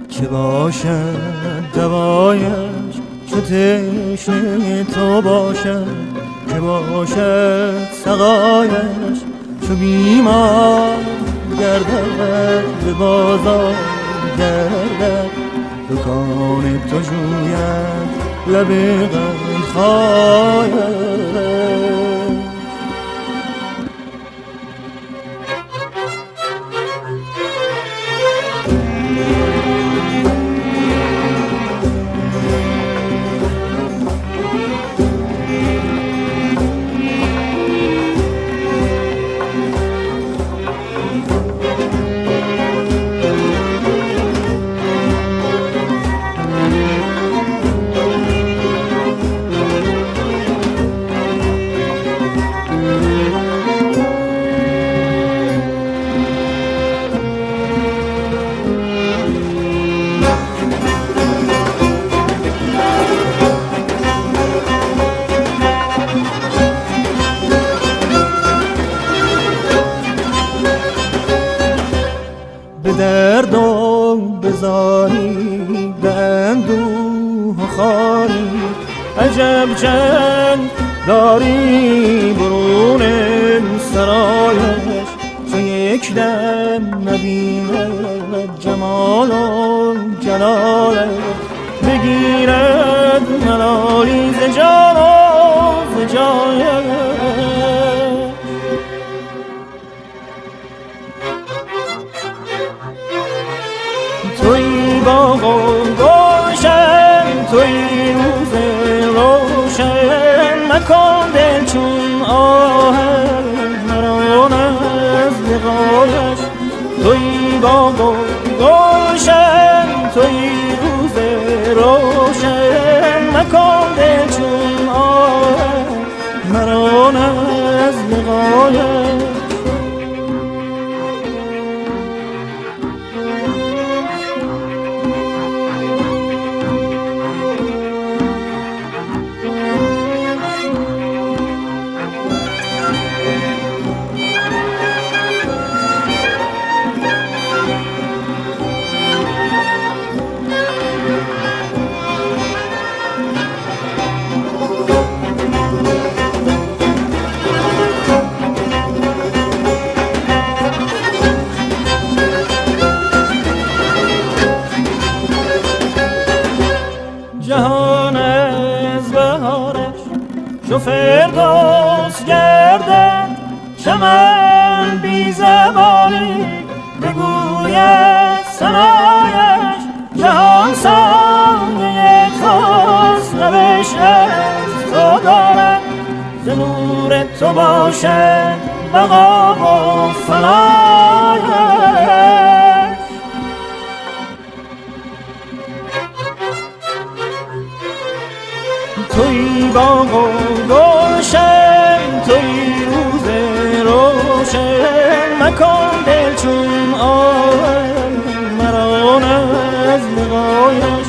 چه باشد دوایش چو تشنه تو باشد، که باشد سقایش چو بیمار گردد به بازار گردد، دکان تو جوید لب غمخوایش. به درد و بزاری به اندوه و خاری، عجب جنگ داری برون سرایش، چو یک دم نبیند جمال و جلالش، بگیرد ملالی ز جان و ز جایش. توی باغ و گلشن، توی روز روشن، مکن دل چون آهن مران از لقایش. توی باغ و گلشن، توی روز روشن، مکن دل چون آهن مران از لقایش. جهان از بهارش چو فردوس گردد، چمن بی زبانی بگوید ثنایش. جهان سایه توست، روش از تو دارد، ز نور تو باشد بقا و فنایش. توی باغ و گلشن، مکن دل چون آب مران از لقایش.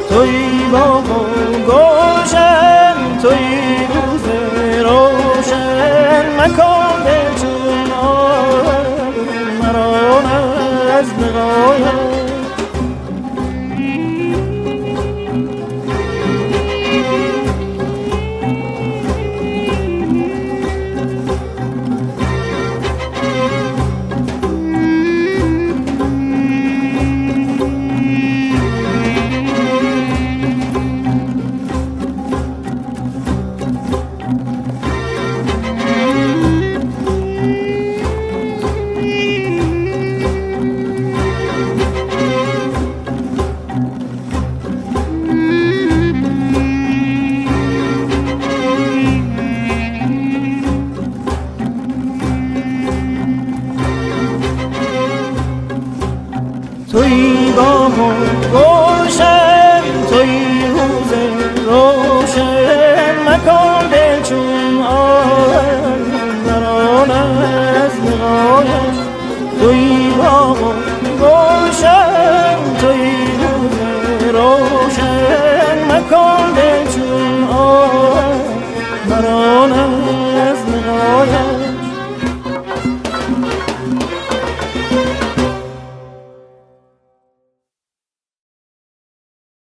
توی باغ و گلشن توی روز روشن، مکن دل چون آب مران از لقایش. توی باغ و گلشن توی روز روشن، مکن دل چون آب مران از لقایش. توی باغ و گلشن توی روز روشن، مکن دل چون آب مران